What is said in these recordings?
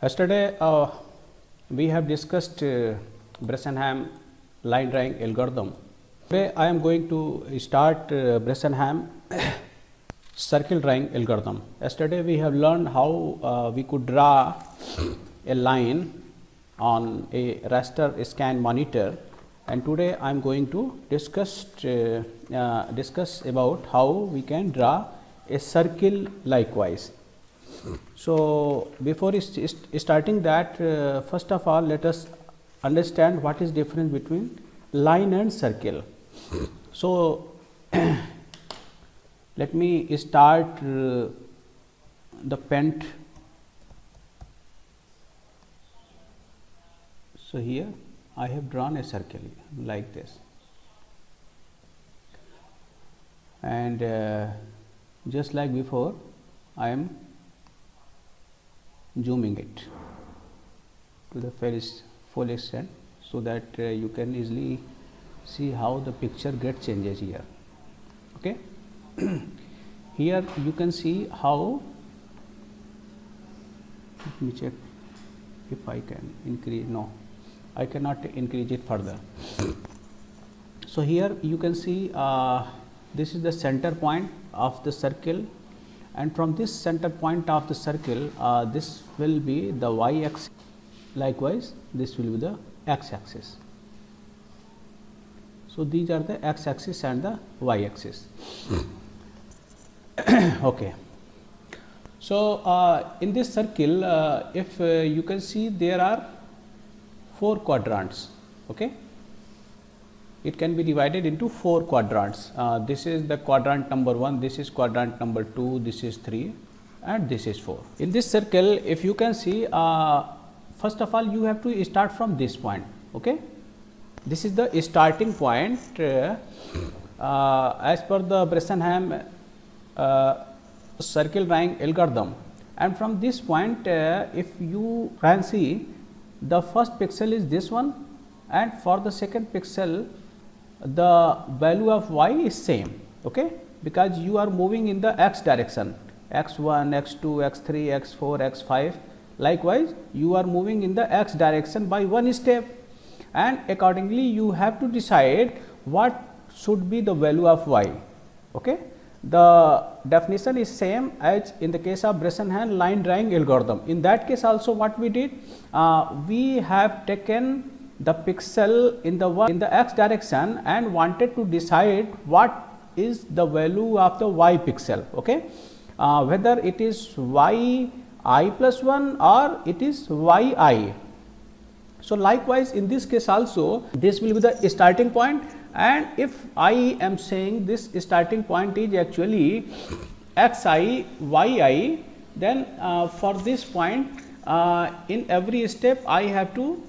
Yesterday we have discussed Bressenham line drawing algorithm. Today I am going to start Bressenham circle drawing algorithm. Yesterday we have learned how we could draw a line on a raster scan monitor, and today I am going to discuss about how we can draw a circle likewise. So, before starting that, first of all let us understand what is difference between line and circle. So, let me start the pent. So, here I have drawn a circle like this, and just like before I am zooming it to the full extent, so that you can easily see how the picture gets changes here. Okay. Here you can see how, let me check if I can increase. No, I cannot increase it further. So, here you can see this is the center point of the circle, and from this center point of the circle this will be the y axis, likewise this will be the x axis. So, these are the x axis and the y axis. Okay. So, in this circle if you can see there are 4 quadrants. Okay. It can be divided into 4 quadrants. This is the quadrant number 1, this is quadrant number 2, this is 3, and this is 4. In this circle, if you can see, first of all you have to start from this point. Okay. This is the starting point as per the Bressenham circle drawing algorithm, and from this point if you can see, the first pixel is this one, and for the second pixel the value of y is same. Okay, because you are moving in the x direction, x1, x2, x3, x4, x5. Likewise, you are moving in the x direction by one step, and accordingly you have to decide what should be the value of y. Okay. The definition is same as in the case of Bressenham line drawing algorithm. In that case also what we did, we have taken the pixel in the x direction and wanted to decide what is the value of the y pixel. Okay. Whether it is y I plus 1 or it is y I. So, likewise in this case also this will be the starting point, and if I am saying this starting point is actually x I y I, then for this point in every step I have to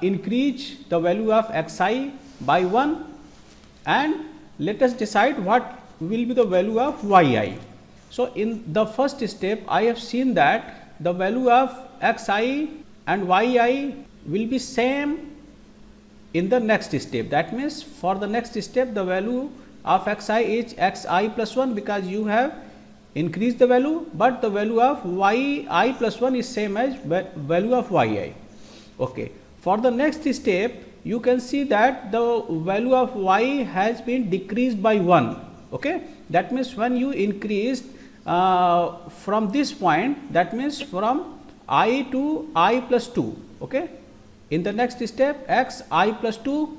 increase the value of x I by 1, and let us decide what will be the value of y I. So, in the first step I have seen that the value of x I and y I will be same in the next step. That means, for the next step the value of x I is x I plus 1, because you have increased the value, but the value of y I plus 1 is same as value of y I. Okay. For the next step you can see that the value of y has been decreased by 1. Okay. That means, when you increased from this point, that means from I to I plus 2. Okay. In the next step x I plus 2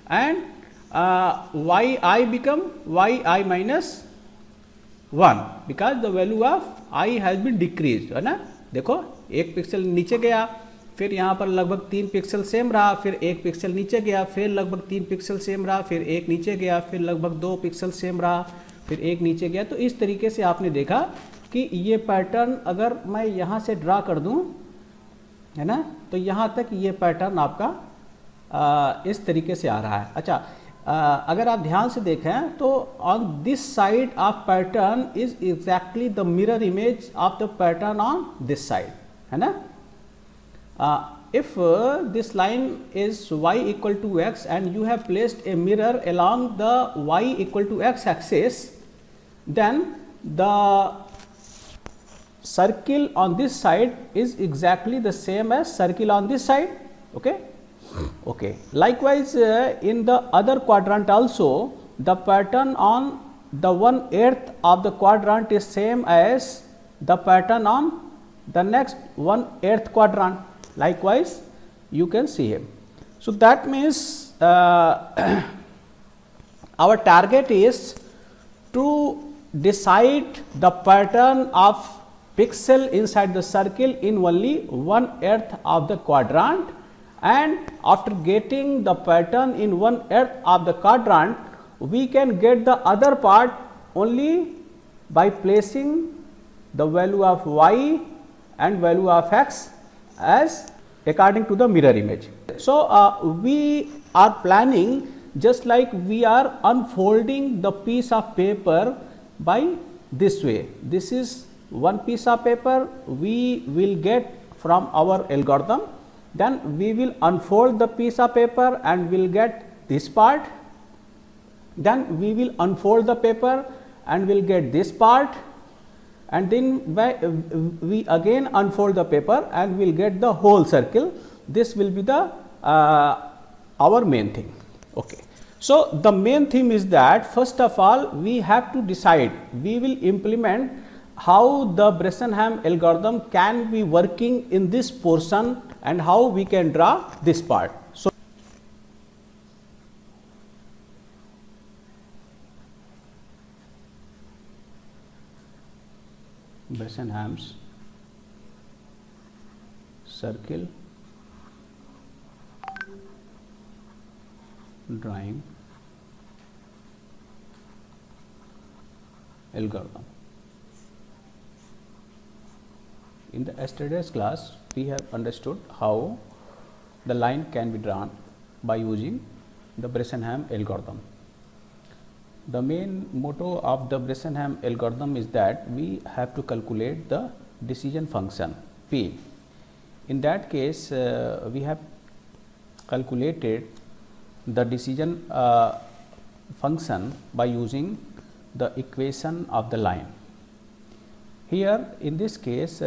and y I become y I minus 1, because the value of I has been decreased, है ना. देखो, एक pixel नीचे गया, फिर यहाँ पर लगभग 3 पिक्सल सेम रहा, फिर 1 पिक्सल नीचे गया, फिर लगभग 3 पिक्सल सेम रहा, फिर 1 नीचे गया, फिर लगभग 2 पिक्सल सेम रहा, फिर 1 नीचे गया. तो इस तरीके से आपने देखा कि ये पैटर्न अगर मैं यहाँ से ड्रा कर दूँ, है ना, तो यहाँ तक ये पैटर्न आपका इस तरीके से आ रहा है. अच्छा, अगर आप ध्यान से देखें तो on this side of pattern is exactly the mirror image of the pattern on this side, है ना. If this line is y equal to x and you have placed a mirror along the y equal to x axis, then the circle on this side is exactly the same as circle on this side. Okay. Okay. Likewise, in the other quadrant also, the pattern on the 1/8 of the quadrant is same as the pattern on the next 1/8 quadrant. Likewise, you can see him. So, that means our target is to decide the pattern of pixel inside the circle in only 1/8 of the quadrant, and after getting the pattern in 1/8 of the quadrant, we can get the other part only by placing the value of y and value of x as according to the mirror image. So, we are planning just like we are unfolding the piece of paper by this way. This is one piece of paper we will get from our algorithm, then we will unfold the piece of paper and will get this part, then we will unfold the paper and will get this part, and then we again unfold the paper and will get the whole circle. This will be the our main thing. Okay. So, the main theme is that first of all we have to decide, we will implement how the Bresenham algorithm can be working in this portion and how we can draw this part. So, Bresenham's circle drawing algorithm. In the yesterday's class, we have understood how the line can be drawn by using the Bresenham algorithm. The main motto of the Bresenham algorithm is that we have to calculate the decision function P. In that case, we have calculated the decision function by using the equation of the line. Here in this case,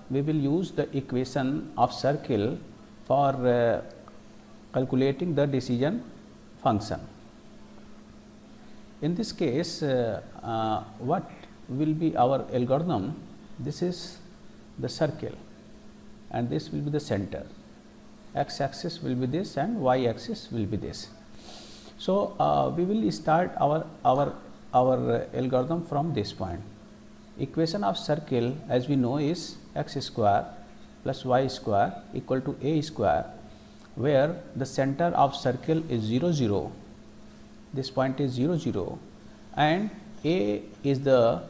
we will use the equation of circle for calculating the decision function. In this case, what will be our algorithm? This is the circle and this will be the center. X axis will be this and y axis will be this. So, we will start our algorithm from this point. Equation of circle as we know is x square plus y square equal to a square, where the center of circle is 0 0, this point is 0 0 and a is the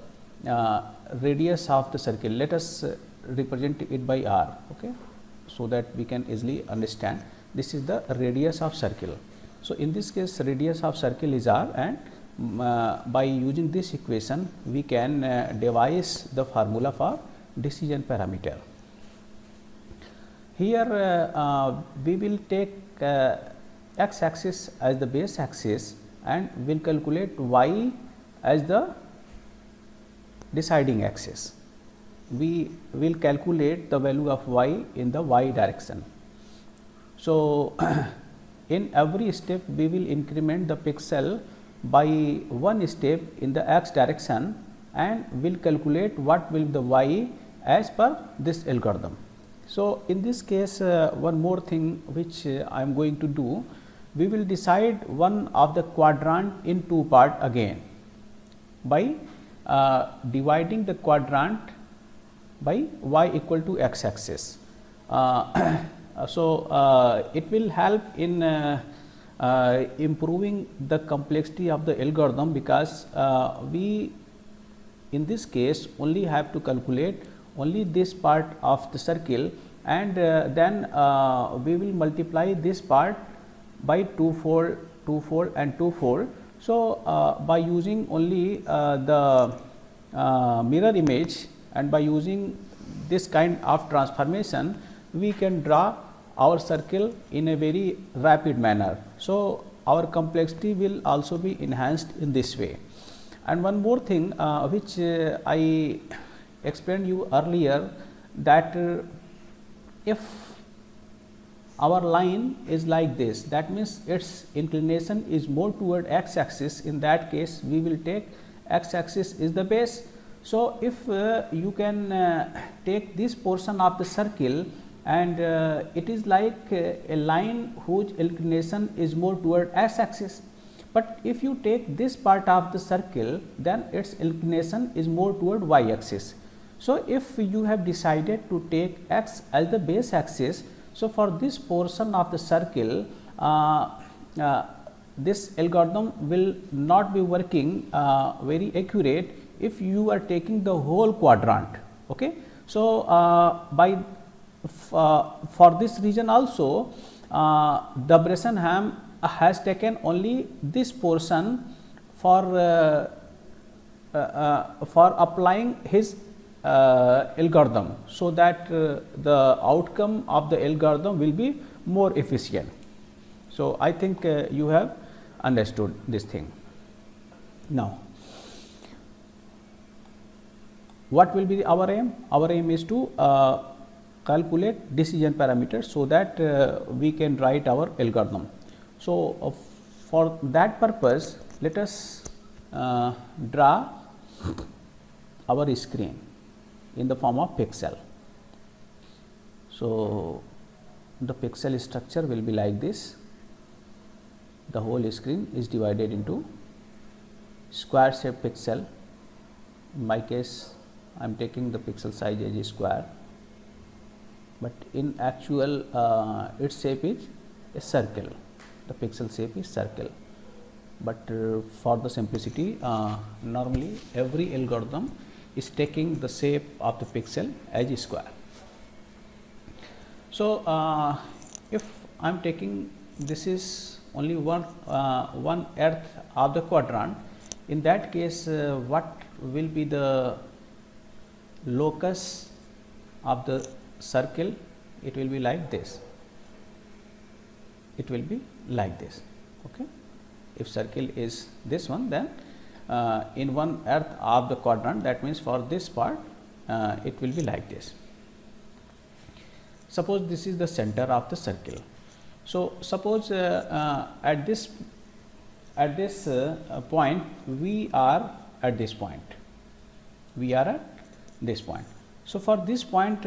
radius of the circle. Let us represent it by r, okay, so that we can easily understand. This is the radius of circle. So, in this case radius of circle is r, and by using this equation we can devise the formula for decision parameter. Here we will take x axis as the base axis and will calculate y as the deciding axis. We will calculate the value of y in the y direction. So, in every step we will increment the pixel by one step in the x direction and will calculate what will be the y as per this algorithm. So, in this case one more thing which I am going to do, we will decide one of the quadrant in two part again by dividing the quadrant by y equal to x axis. So, it will help in improving the complexity of the algorithm, because we in this case only have to calculate only this part of the circle, and then we will multiply this part by twofold, twofold and twofold. So, by using only the mirror image and by using this kind of transformation, we can draw our circle in a very rapid manner. So, our complexity will also be enhanced in this way. And one more thing which I explained you earlier that if our line is like this, that means its inclination is more toward x axis. In that case, we will take x axis is the base. So, if you can take this portion of the circle and it is like a line whose inclination is more toward x axis, but if you take this part of the circle, then its inclination is more toward y axis. So, if you have decided to take x as the base axis, so for this portion of the circle, this algorithm will not be working very accurate if you are taking the whole quadrant. Okay. So, for this reason also, the Bressenham has taken only this portion for applying his algorithm, so that the outcome of the algorithm will be more efficient. So, I think you have understood this thing. Now, what will be our aim? Our aim is to calculate decision parameters, so that we can write our algorithm. So, for that purpose, let us draw our screen in the form of pixel. So, the pixel structure will be like this. The whole screen is divided into square shaped pixel. In my case, I am taking the pixel size as a square, but in actual its shape is a circle. The pixel shape is circle, but for the simplicity, normally every algorithm is taking the shape of the pixel as a square. So, if I am taking this is only one earth of the quadrant, in that case what will be the locus of the circle? It will be like this. It will be like this. Okay. If circle is this one, then in one earth of the quadrant, that means for this part it will be like this. Suppose this is the center of the circle. So, suppose at this point we are at this point, So, for this point,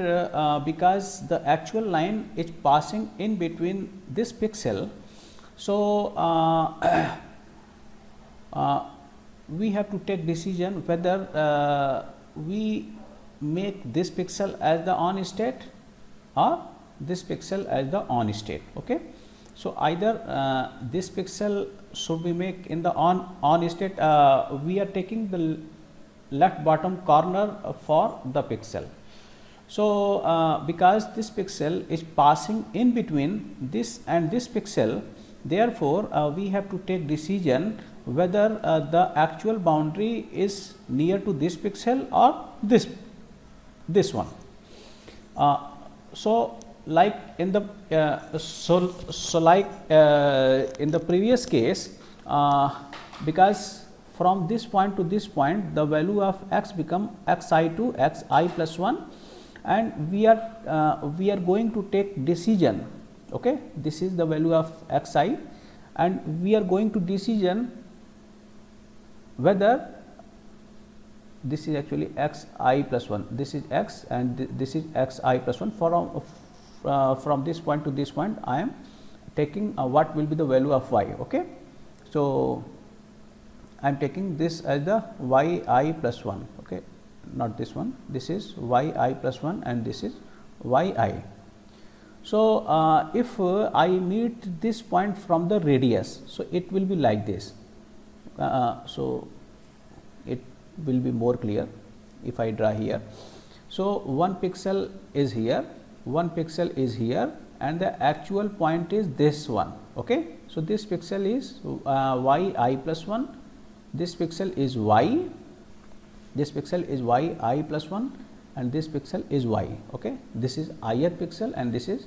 because the actual line is passing in between this pixel, so we have to take decision whether we make this pixel as the on state or this pixel as the on state. Okay. So, either this pixel should be made in the on state. We are taking the left bottom corner for the pixel. So, because this pixel is passing in between this and this pixel, therefore, we have to take decision whether the actual boundary is near to this pixel or this one. So, like in the in the previous case, because from this point to this point, the value of x become xi to xi plus 1, and we are going to take decision. Okay, this is the value of xi, and we are going to decision whether this is actually xi plus 1, this is x and this is xi plus 1. From this point to this point, I am taking what will be the value of y. Okay. So, I am taking this as the yi plus 1, okay, not this one, this is yi plus 1 and this is yi. So, if I meet this point from the radius, so it will be like this. So, it will be more clear if I draw here. So, one pixel is here, one pixel is here, and the actual point is this one. Okay. So, this pixel is yi plus 1, this pixel is y, this pixel is yi plus 1, and this pixel is y. Okay. This is ith pixel and this is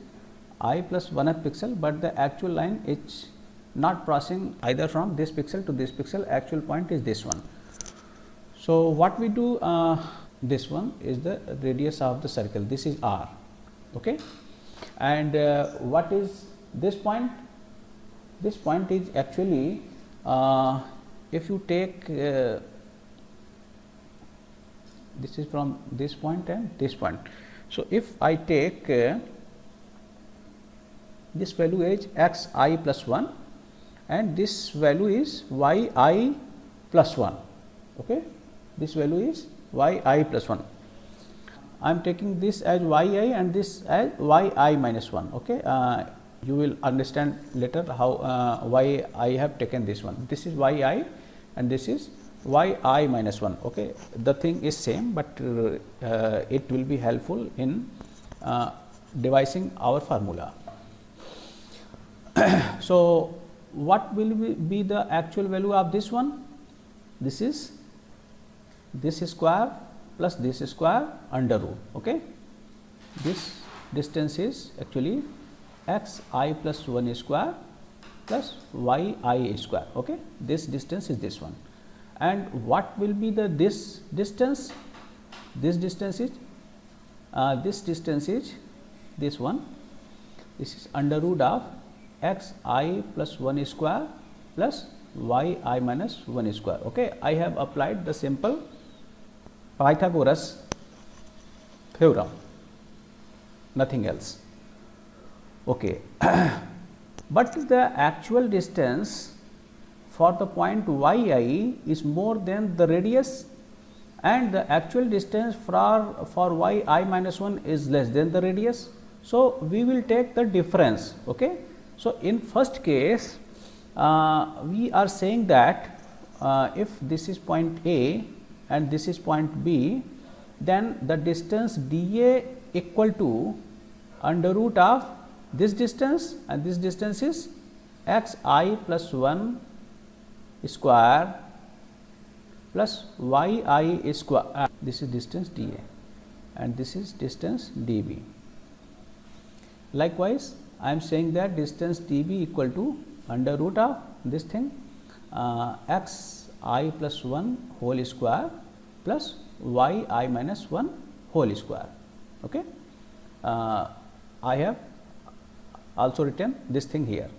I plus 1th pixel, but the actual line is not crossing either from this pixel to this pixel, actual point is this one. So, what we do this one is the radius of the circle, this is r. Okay. And what is this point? This point is actually if you take this is from this point and this point. So, if I take this value is x I plus 1 and this value is y I plus 1. Okay. This value is y I plus 1. I am taking this as y I and this as y I minus 1. Okay. You will understand later how why I have taken this one. This is y I and this is y I minus 1. Okay. The thing is same, but it will be helpful in devising our formula. So, what will be the actual value of this one? This is this square plus this square under root. Okay. This distance is actually x I plus 1 square plus y I square. Okay. This distance is this one. And what will be the this distance? This distance is this one. This is under root of x I plus 1 square plus y I minus 1 square. Okay. I have applied the simple Pythagoras theorem, nothing else. Okay. But the actual distance for the point y I is more than the radius, and the actual distance for y I minus 1 is less than the radius. So, we will take the difference. Okay. So, in first case we are saying that if this is point A and this is point B, then the distance dA equal to under root of this distance, and this distance is x I plus 1 square plus y I square. This is distance dA and this is distance dB. Likewise, I am saying that distance dB equal to under root of this thing x I plus 1 whole square plus y I minus 1 whole square. Okay. I have also written this thing here.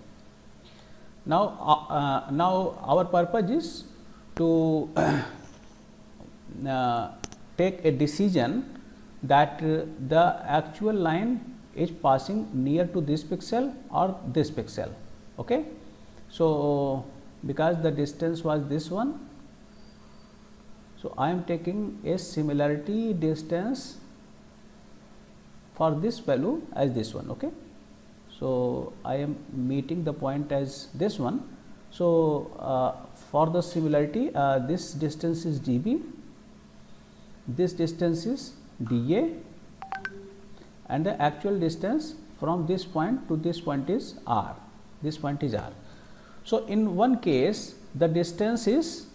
Now, now our purpose is to take a decision that the actual line is passing near to this pixel or this pixel. Okay. So, because the distance was this one, so I am taking a similarity distance for this value as this one. Okay. So, I am meeting the point as this one. So, for the similarity this distance is dB, this distance is dA, and the actual distance from this point to this point is r. This point is r. So, in one case the distance is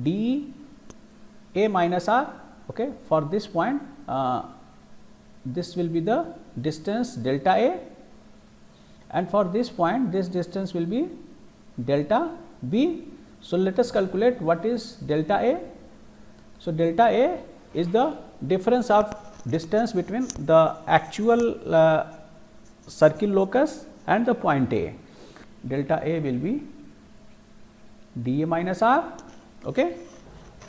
dA minus r. Okay. For this point this will be the distance delta A, and for this point this distance will be delta B. So, let us calculate what is delta A. So, delta A is the difference of distance between the actual circle locus and the point A. Delta A will be dA minus r. Okay.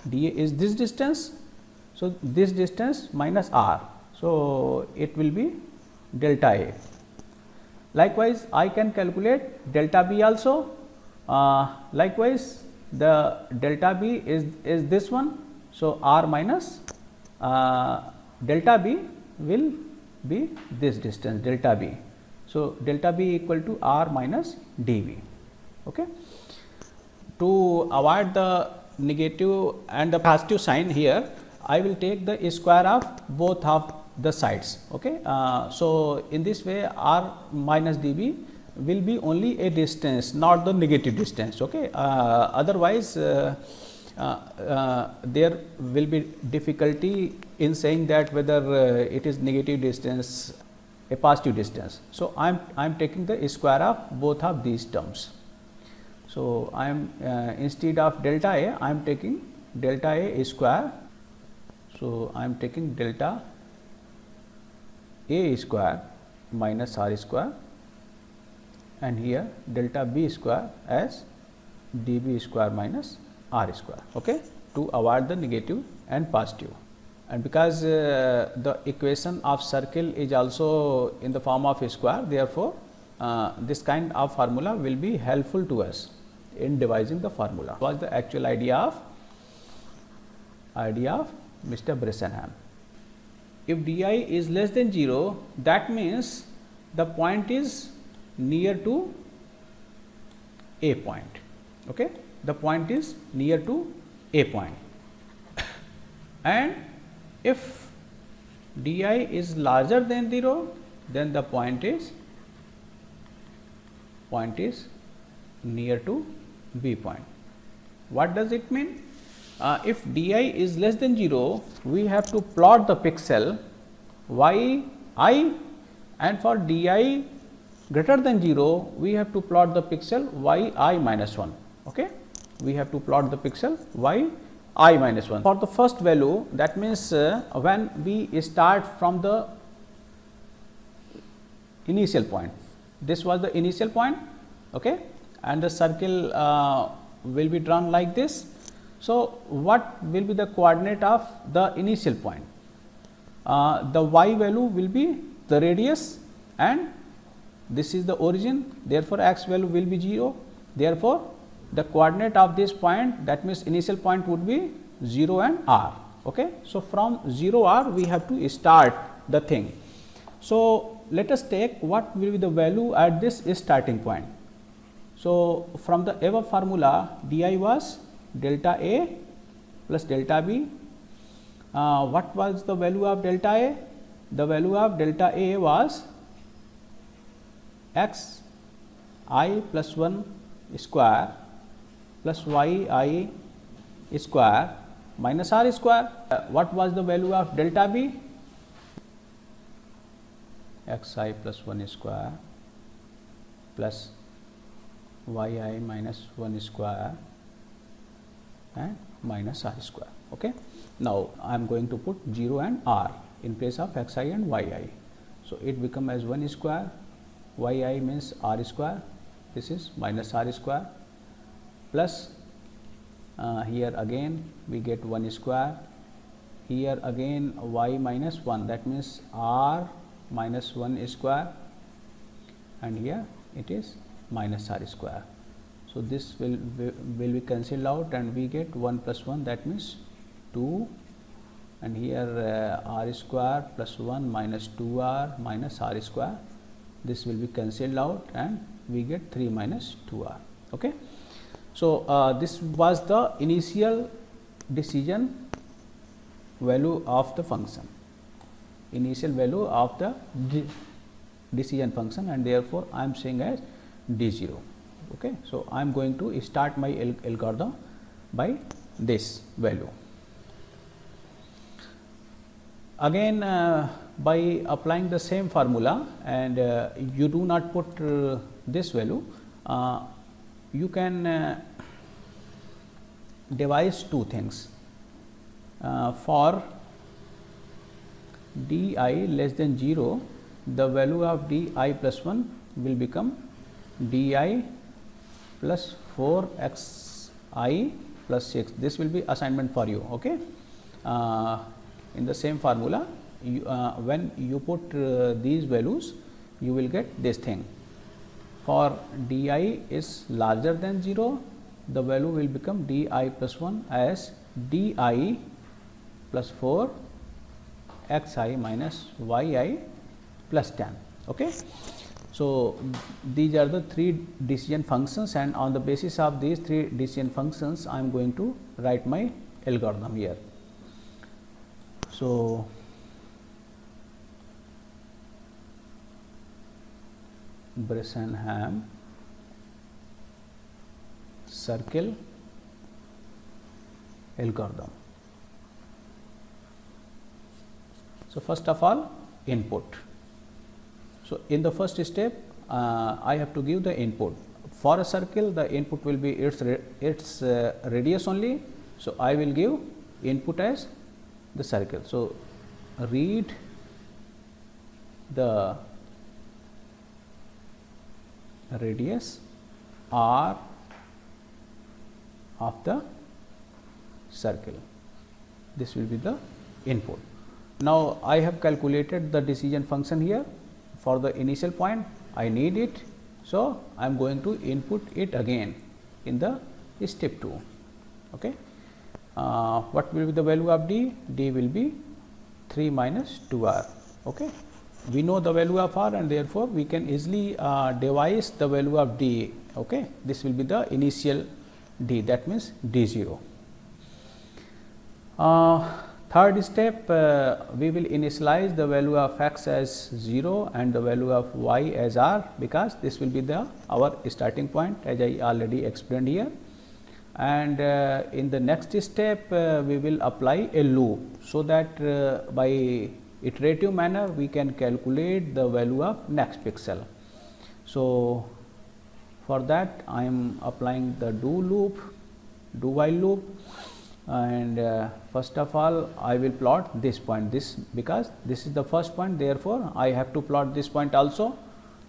dA is this distance. So, this distance minus r. So, it will be delta A. Likewise, I can calculate delta B also. Likewise, the delta B is this one. So, r minus delta B will be this distance delta B. So, delta B equal to r minus dV. Okay. To avoid the negative and the positive sign here, I will take the square of both of the sides. Okay. So, in this way r minus dB will be only a distance, not the negative distance. Okay. Otherwise, there will be difficulty in saying that whether it is negative distance, a positive distance. So, I am taking the square of both of these terms. So, I am instead of delta A, I am taking delta A square So, I am taking delta A square minus r square, and here delta B square as dB square minus r square, okay, to avoid the negative and positive. And because the equation of circle is also in the form of a square, therefore, this kind of formula will be helpful to us in devising the formula. Was the actual idea of Mr. Bressenham. If di is less than 0, that means the point is near to a point, okay, the point is near to a point. And if di is larger than 0, then the point is near to B point. What does it mean? If di is less than 0, we have to plot the pixel y I, and for di greater than 0, we have to plot the pixel y I minus 1. Okay? We have to plot the pixel y I minus 1. For the first value, that means when we start from the initial point, this was the initial point, okay, and the circle will be drawn like this. So, what will be the coordinate of the initial point? The y value will be the radius, and this is the origin, therefore, x value will be 0. Therefore, the coordinate of this point, that means initial point would be 0 and r. Okay. So, from 0 r we have to start the thing. So, let us take what will be the value at this starting point. So, from the above formula, di was delta A plus delta B. What was the value of delta A? The value of delta A was x I plus 1 square plus y I square minus r square. What was the value of delta B? X I plus 1 square plus y I minus 1 square and minus r square. Okay. Now, I am going to put 0 and r in place of x I and y I. So, it become as 1 square, y I means r square, this is minus r square, plus here again we get 1 square, here again y minus 1, that means r minus 1 square, and here it is minus r square. So, this will be cancelled out and we get 1 plus 1, that means 2, and here r square plus 1 minus 2 r minus r square, this will be cancelled out and we get 3 minus 2 r. Okay. So, this was the initial decision value of the function, initial value of the decision function, and therefore, I am saying as d0. Okay. So, I am going to start my algorithm by this value. Again, by applying the same formula, and you do not put this value, you can devise two things. For di less than 0, the value of di plus 1 will become di plus 4 x I plus 6. This will be assignment for you. Okay. In the same formula, when you put these values, you will get this thing. For di is larger than 0, the value will become di plus 1 as di plus 4 x I minus y I plus 10. Okay. So, these are the three decision functions, and on the basis of these three decision functions, I am going to write my algorithm here. So, Bressenham circle algorithm. So, first of all, input. So, in the first step, I have to give the input. For a circle, the input will be its radius only. So, I will give input as the circle. So, read the radius r of the circle. This will be the input. Now, I have calculated the decision function here for the initial point. I need it. So, I am going to input it again in the step 2. Okay. What will be the value of d? D will be 3 minus 2 r. Okay. We know the value of r, and therefore, we can easily devise the value of d. Okay. This will be the initial d, that means d 0. Third step, we will initialize the value of x as 0 and the value of y as r, because this will be the our starting point, as I already explained here. And in the next step, we will apply a loop, so that by iterative manner we can calculate the value of next pixel. So, for that I am applying the do while loop, and first of all I will plot this point, because this is the first point, therefore, I have to plot this point also.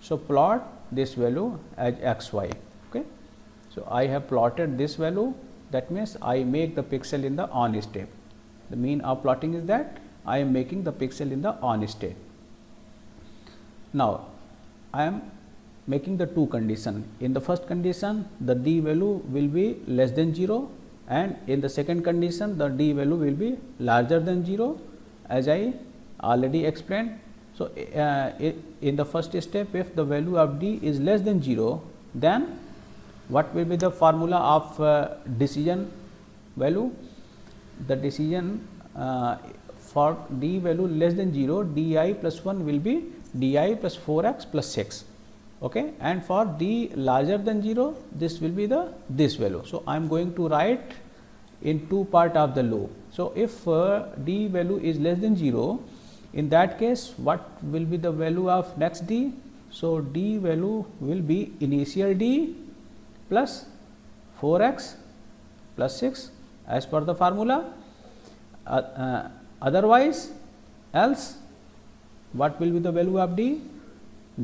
So, plot this value as x y. Okay. So, I have plotted this value, that means I make the pixel in the on state. The mean of plotting is that I am making the pixel in the on state. Now, I am making the two condition. In the first condition, the d value will be less than 0, and in the second condition, the d value will be larger than 0, as I already explained. So, in the first step, if the value of d is less than 0, then what will be the formula of decision value? The decision for d value less than 0, di plus 1 will be di plus 4x plus 6. Okay. And for d larger than 0, this will be this value. So, I am going to write in two part of the loop. So, if d value is less than 0, in that case, what will be the value of next d? So, d value will be initial d plus 4x plus 6 as per the formula. Otherwise, else what will be the value of d?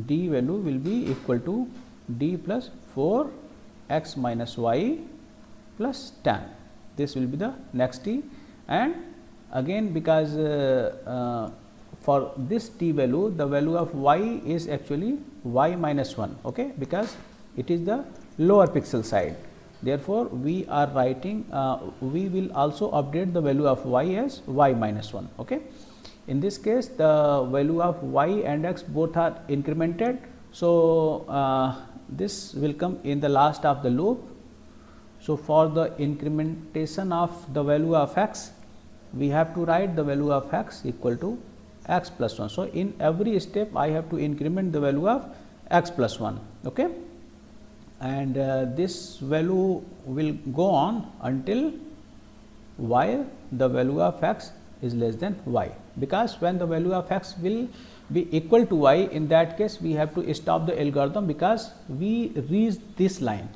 D value will be equal to d plus 4 x minus y plus 10. This will be the next t, and again, because for this t value, the value of y is actually y minus 1, okay, because it is the lower pixel side. Therefore, we are writing, we will also update the value of y as y minus 1. Okay. In this case, the value of y and x both are incremented. So, this will come in the last of the loop. So, for the incrementation of the value of x, we have to write the value of x equal to x plus 1. So, in every step, I have to increment the value of x plus 1. Okay. And this value will go on until while the value of x is less than y, because when the value of x will be equal to y, in that case we have to stop the algorithm, because we reach this line.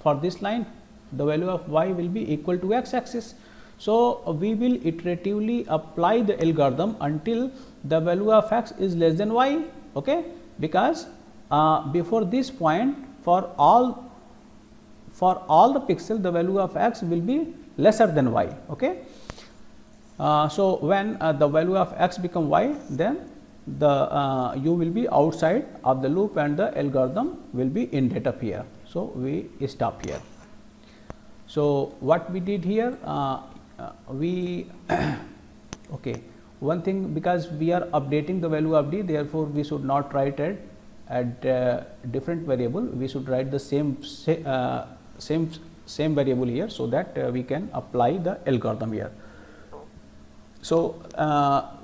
For this line, the value of y will be equal to x axis. So, we will iteratively apply the algorithm until the value of x is less than y, okay, because before this point, for all the pixel, the value of x will be lesser than y. Okay. So, when the value of x become y, then the you will be outside of the loop and the algorithm will be in data here. So, we stop here. So, what we did here, we okay, one thing, because we are updating the value of d, therefore, we should not write it at different variable, we should write the same variable here, so that we can apply the algorithm here. So,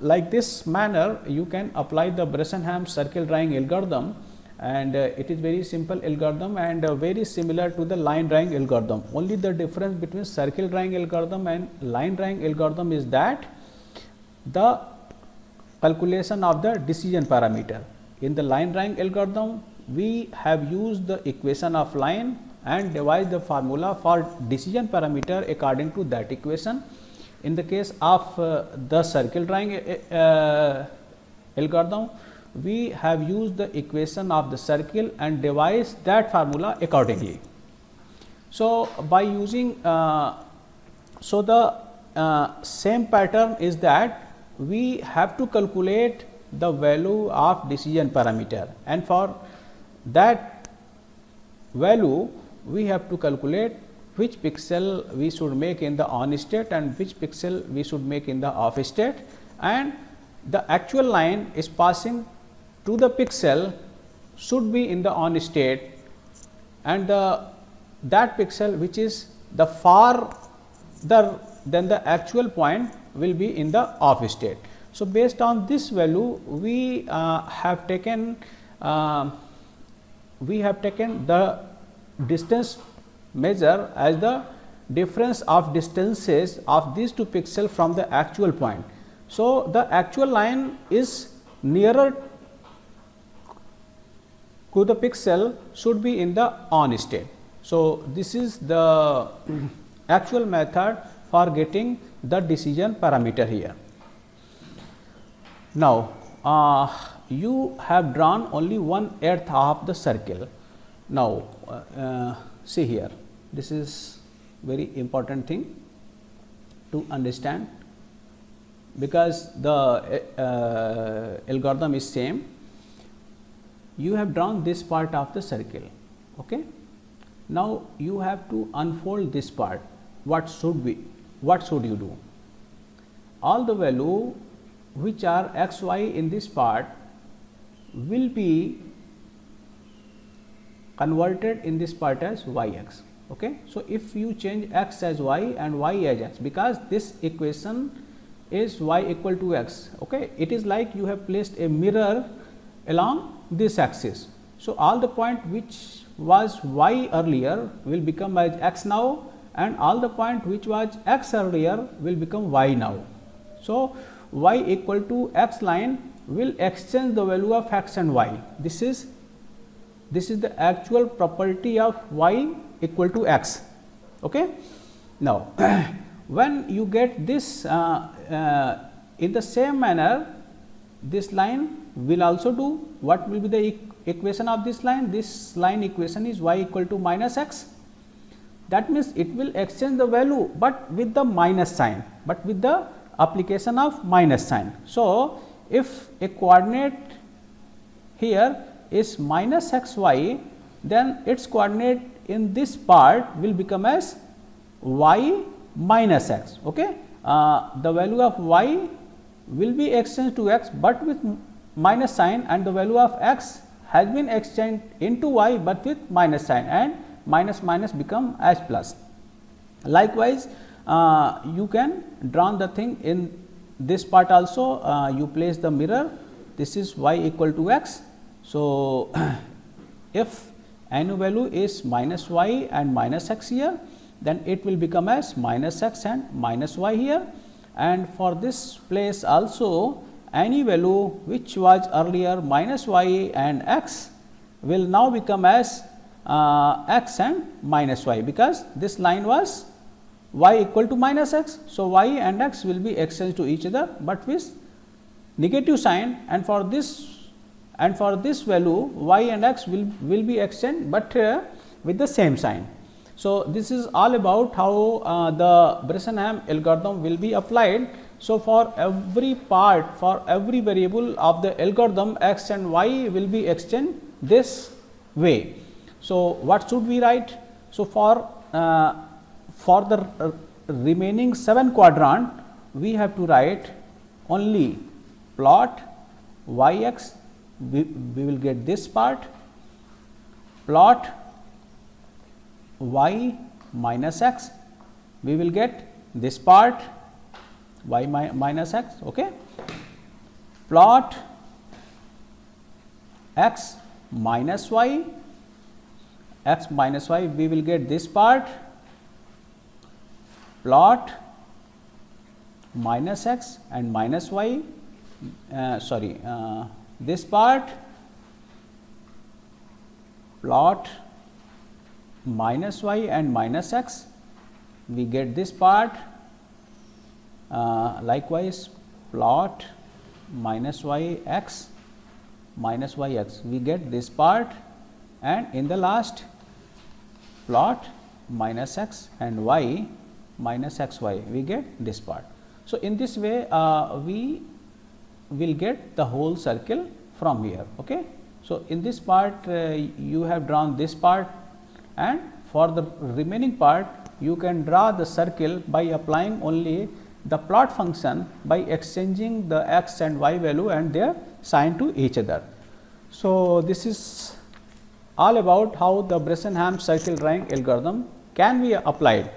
like this manner, you can apply the Bressenham circle drawing algorithm, and it is very simple algorithm and very similar to the line drawing algorithm. Only the difference between circle drawing algorithm and line drawing algorithm is that the calculation of the decision parameter. In the line drawing algorithm, we have used the equation of line and devised the formula for decision parameter according to that equation. in the case of the circle drawing algorithm, we have used the equation of the circle and devised that formula accordingly. So, by using the same pattern is that we have to calculate the value of decision parameter, and for that value we have to calculate which pixel we should make in the on state and which pixel we should make in the off state, and the actual line is passing to the pixel should be in the on state, and that pixel which is the farther than the actual point will be in the off state. So, based on this value we have taken the distance measure as the difference of distances of these two pixels from the actual point. So, the actual line is nearer to the pixel should be in the on state. So, this is the actual method for getting the decision parameter here. Now, you have drawn only 1/8 of the circle. Now, see here, this is very important thing to understand, because the algorithm is same. You have drawn this part of the circle. Okay. Now, you have to unfold this part. What should you do? All the value which are x, y in this part will be converted in this part as y x. Okay. So, if you change x as y and y as x, because this equation is y equal to x. Okay. It is like you have placed a mirror along this axis. So, all the point which was y earlier will become as x now, and all the point which was x earlier will become y now. So, y equal to x line will exchange the value of x and y. This is the actual property of y equal to x. Okay. Now, when you get this in the same manner, this line will also do. What will be the equation of this line? This line equation is y equal to minus x. That means, it will exchange the value, but with the minus sign, but with the application of minus sign. So, if a coordinate here is minus x y, then its coordinate in this part will become as y minus x. Okay. The value of y will be exchanged to x, but with minus sign, and the value of x has been exchanged into y, but with minus sign, and minus minus become as plus. Likewise, you can draw the thing in this part also. You place the mirror, this is y equal to x. So, if any value is minus y and minus x here, then it will become as minus x and minus y here, and for this place also any value which was earlier minus y and x will now become as x and minus y, because this line was y equal to minus x. So, y and x will be exchanged to each other, but with negative sign, and for this value y and x will be exchanged, but with the same sign. So, this is all about how the Bresenham algorithm will be applied. So, for every part, for every variable of the algorithm, x and y will be exchanged this way. So, what should we write? So, for the remaining 7 quadrant, we have to write only plot y x, we will get this part, plot y minus x, we will get this part y minus x. Okay. Plot x minus y, x minus y, we will get this part, plot minus x and minus y, this part, plot minus y and minus x, we get this part, Likewise, plot minus y x minus y x, we get this part, and in the last plot minus x and y minus x y, we get this part. So, in this way we will get the whole circle from here. Okay. So, in this part you have drawn this part, and for the remaining part you can draw the circle by applying only the plot function by exchanging the x and y value and their sign to each other. So, this is all about how the Bresenham circle drawing algorithm can be applied.